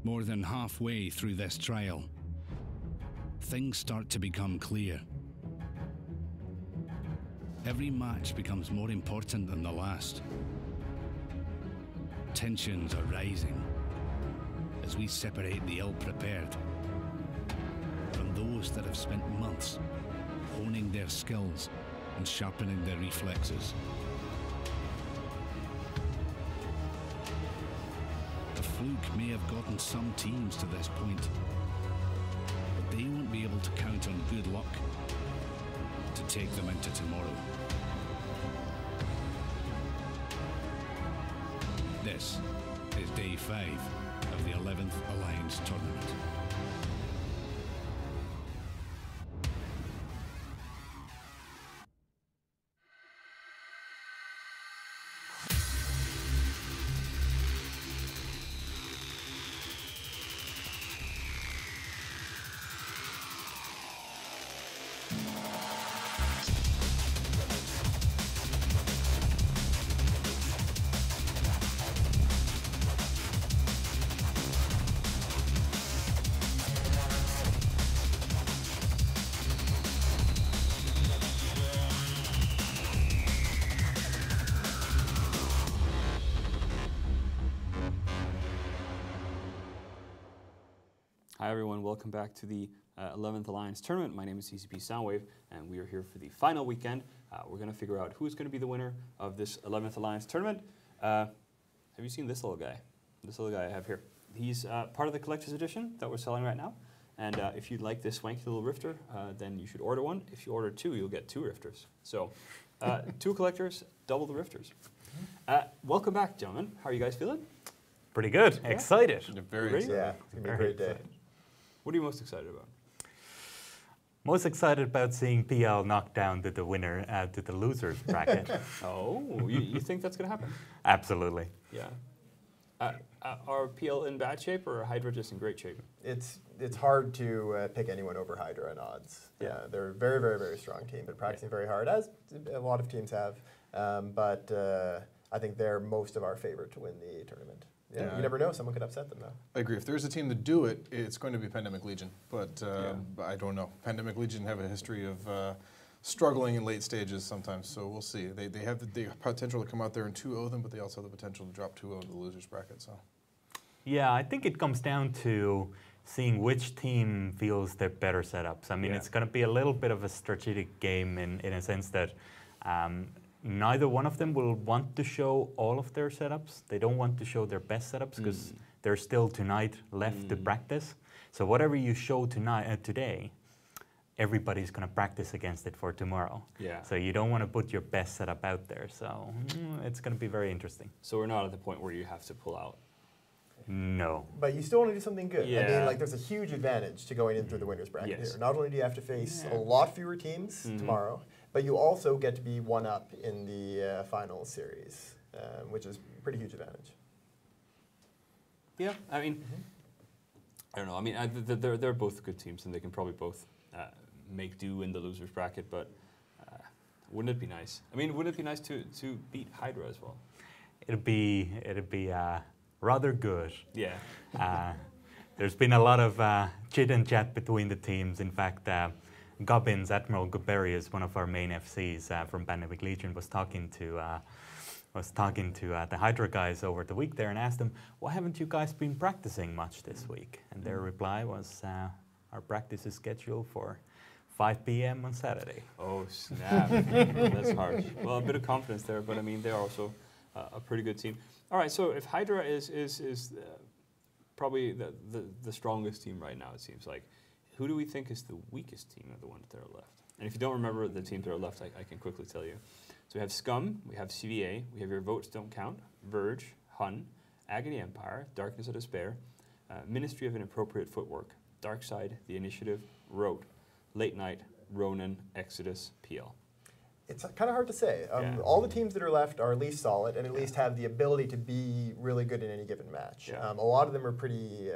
More than halfway through this trial, things start to become clear. Every match becomes more important than the last. Tensions are rising as we separate the ill-prepared from those that have spent months honing their skills and sharpening their reflexes. The fluke may have gotten some teams to this point, but they won't be able to count on good luck to take them into tomorrow. This is day 5 of the 11th Alliance Tournament. Hi everyone, welcome back to the 11th Alliance Tournament. My name is CCP Soundwave, and we are here for the final weekend. We're going to figure out who's going to be the winner of this 11th Alliance Tournament. Have you seen this little guy? This little guy I have here. He's part of the Collector's Edition that we're selling right now. And if you'd like this swanky little rifter, then you should order one. If you order 2, you'll get 2 rifters. So 2 collectors, double the rifters. Welcome back, gentlemen. How are you guys feeling? Pretty good. Yeah. Excited. Very excited. Yeah, it's going to be a great day. What are you most excited about? Most excited about seeing PL knocked down to the winner, to the losers bracket. Oh, you think that's going to happen? Absolutely. Yeah. Are PL in bad shape or Hydra just in great shape? It's hard to pick anyone over Hydra in odds. Yeah. They're a very, very, very strong team, but practicing very hard, as a lot of teams have. But I think they're most of our favorite to win the tournament. Yeah, you never know. Someone could upset them, though. I agree. If there's a team to do it, it's going to be Pandemic Legion. But I don't know. Pandemic Legion have a history of struggling in late stages sometimes, so we'll see. They have the potential to come out there and 2-0 them, but they also have the potential to drop 2-0 in the losers bracket. So. Yeah, I think it comes down to seeing which team feels their better setups. I mean, it's going to be a little bit of a strategic game in a sense that neither one of them will want to show all of their setups. They don't want to show their best setups because there's still tonight left to practice. So whatever you show today, everybody's going to practice against it for tomorrow. Yeah. So you don't want to put your best setup out there. So it's going to be very interesting. So we're not at the point where you have to pull out. No. But you still want to do something good. Yeah. I mean, like, there's a huge advantage to going in through the winner's bracket here. Not only do you have to face a lot fewer teams tomorrow, but you also get to be one up in the final series, which is a pretty huge advantage. Yeah, I mean, I don't know. I mean, they're both good teams, and they can probably both make do in the losers bracket. But wouldn't it be nice? I mean, wouldn't it be nice to beat Hydra as well? It'd be rather good. Yeah. There's been a lot of chit and chat between the teams. In fact, Gubbins, Admiral Guberius, one of our main FCs from Pandemic Legion, was talking to the Hydra guys over the week there and asked them, why haven't you guys been practicing much this week? And their reply was, our practice is scheduled for 5 p.m. on Saturday. Oh, snap. That's harsh. Well, a bit of confidence there, but I mean, they're also a pretty good team. All right, so if Hydra is probably the strongest team right now, it seems like, who do we think is the weakest team of the ones that are left? And if you don't remember the teams that are left, I can quickly tell you. So we have Scum, we have CVA, we have Your Votes Don't Count, Verge, Hun, Agony Empire, Darkness of Despair, Ministry of Inappropriate Footwork, Dark Side, The Initiative, Rote, Late Night, Ronin, Exodus, PL. It's kind of hard to say. All the teams that are left are at least solid and at least have the ability to be really good in any given match. A lot of them are pretty,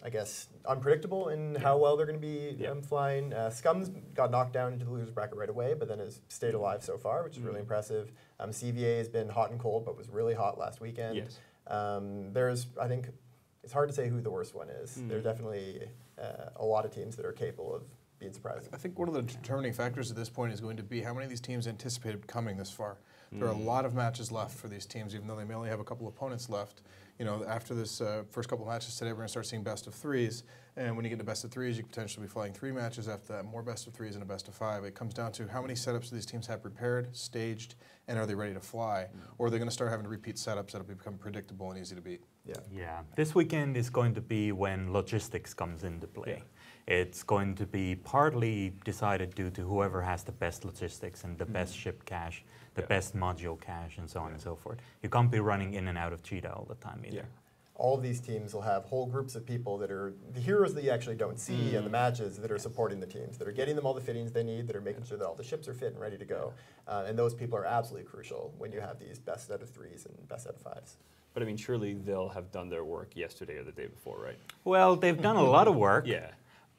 I guess, unpredictable in how well they're going to be flying. Scum's got knocked down into the losers bracket right away, but then has stayed alive so far, which is really impressive. CVA has been hot and cold, but was really hot last weekend. Yes. There's, I think, it's hard to say who the worst one is. There are definitely a lot of teams that are capable of being surprising. I think one of the determining factors at this point is going to be how many of these teams anticipated coming this far. There are a lot of matches left for these teams, even though they may only have a couple of opponents left. You know, after this first couple of matches today, we're going to start seeing best of threes. And when you get to best of threes, you could potentially be flying 3 matches after that, more best of threes and a best of 5. It comes down to how many setups do these teams have prepared, staged, and are they ready to fly? Or are they going to start having to repeat setups that will become predictable and easy to beat? Yeah. This weekend is going to be when logistics comes into play. It's going to be partly decided due to whoever has the best logistics and the best ship cache, the best module cache, and so on and so forth. You can't be running in and out of Cheetah all the time either. All of these teams will have whole groups of people that are the heroes that you actually don't see in the matches that are supporting the teams, that are getting them all the fittings they need, that are making sure that all the ships are fit and ready to go. And those people are absolutely crucial when you have these best out of 3s and best out of 5s. But I mean, surely they'll have done their work yesterday or the day before, right? Well, they've done a lot of work.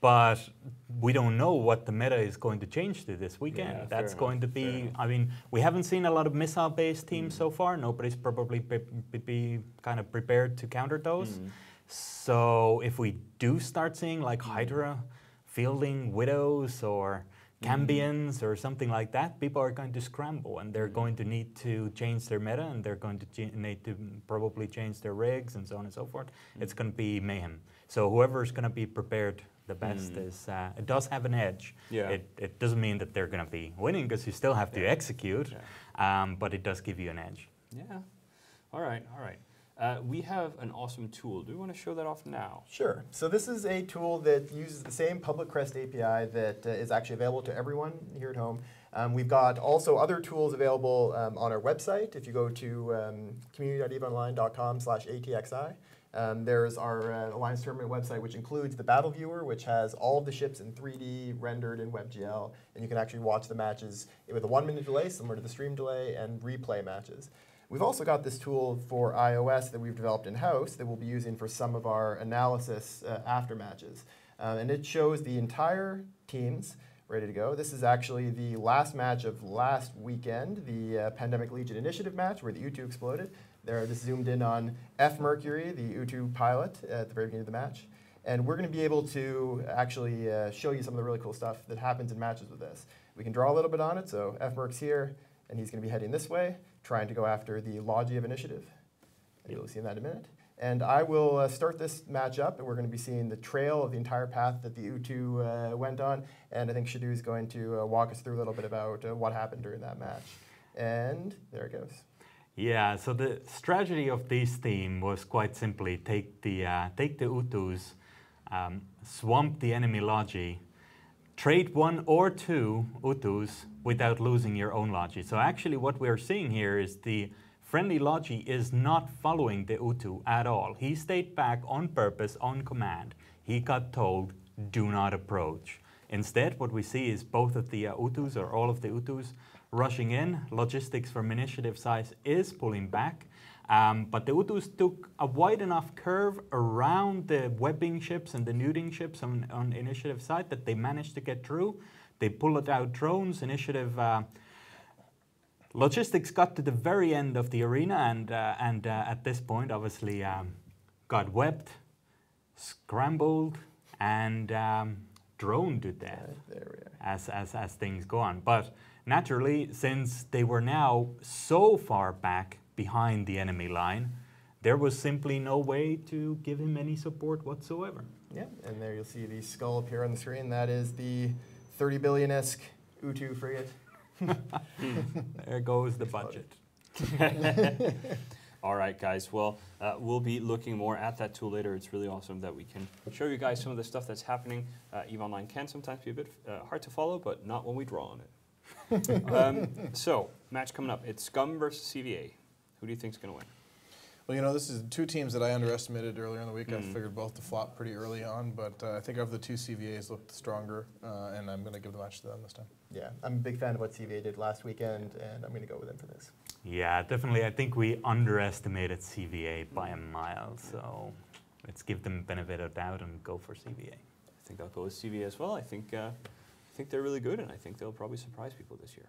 But we don't know what the meta is going to change to this weekend. Yeah, That's going to be, I mean, we haven't seen a lot of missile-based teams so far. Nobody's probably be kind of prepared to counter those. So if we do start seeing like Hydra fielding Widows or Cambions or something like that, people are going to scramble and they're going to need to change their meta and they're going to need to probably change their rigs and so on and so forth. It's going to be mayhem. So whoever's going to be prepared the best is, it does have an edge. It doesn't mean that they're going to be winning because you still have to execute, but it does give you an edge. All right. We have an awesome tool. Do we want to show that off now? Sure. So this is a tool that uses the same public crest API that is actually available to everyone here at home. We've got also other tools available on our website. If you go to community.eveonline.com/ATXI, there's our Alliance Tournament website, which includes the Battle Viewer, which has all of the ships in 3D rendered in WebGL, and you can actually watch the matches with a 1-minute delay, similar to the stream delay, and replay matches. We've also got this tool for iOS that we've developed in-house that we'll be using for some of our analysis after matches. And it shows the entire teams ready to go. This is actually the last match of last weekend, the Pandemic Legion Initiative match where the U2 exploded. There, just zoomed in on F. Mercury, the U2 pilot, at the very beginning of the match. And we're going to be able to actually show you some of the really cool stuff that happens in matches with this. We can draw a little bit on it, so F. Merc's here, and he's going to be heading this way, trying to go after the Logi of Initiative. You'll see that in a minute. And I will start this match up, and we're going to be seeing the trail of the entire path that the U2 went on. And I think Shadu is going to walk us through a little bit about what happened during that match. And there it goes. Yeah, so the strategy of this team was quite simply take the Utus, swamp the enemy Logi, trade 1 or 2 Utus without losing your own Logi. So actually what we're seeing here is the friendly Logi is not following the Utu at all. He stayed back on purpose, on command. He got told, do not approach. Instead, what we see is both of the Utus, or all of the Utus, rushing in. Logistics from initiative size is pulling back. But the Utus took a wide enough curve around the webbing ships and the nuding ships on initiative side that they managed to get through. They pulled out drones. Initiative logistics got to the very end of the arena and at this point obviously got webbed, scrambled, and droned to death as things go on. But naturally, since they were now so far back behind the enemy line, there was simply no way to give him any support whatsoever. Yeah, and there you'll see the skull appear on the screen. That is the 30 billion-esque U2 frigate. There goes the budget. All right, guys. Well, we'll be looking more at that tool later. It's really awesome that we can show you guys some of the stuff that's happening. EVE Online can sometimes be a bit hard to follow, but not when we draw on it. So, match coming up. It's Scum versus CVA. Who do you think is going to win? Well, you know, this is 2 teams that I underestimated earlier in the week. I figured both to flop pretty early on, but I think of the 2 CVAs looked stronger, and I'm going to give the match to them this time. Yeah, I'm a big fan of what CVA did last weekend, and I'm going to go with them for this. Yeah, definitely. I think we underestimated CVA by a mile, so let's give them benefit of doubt and go for CVA. I think I'll go with CVA as well. I think they're really good, and I think they'll probably surprise people this year.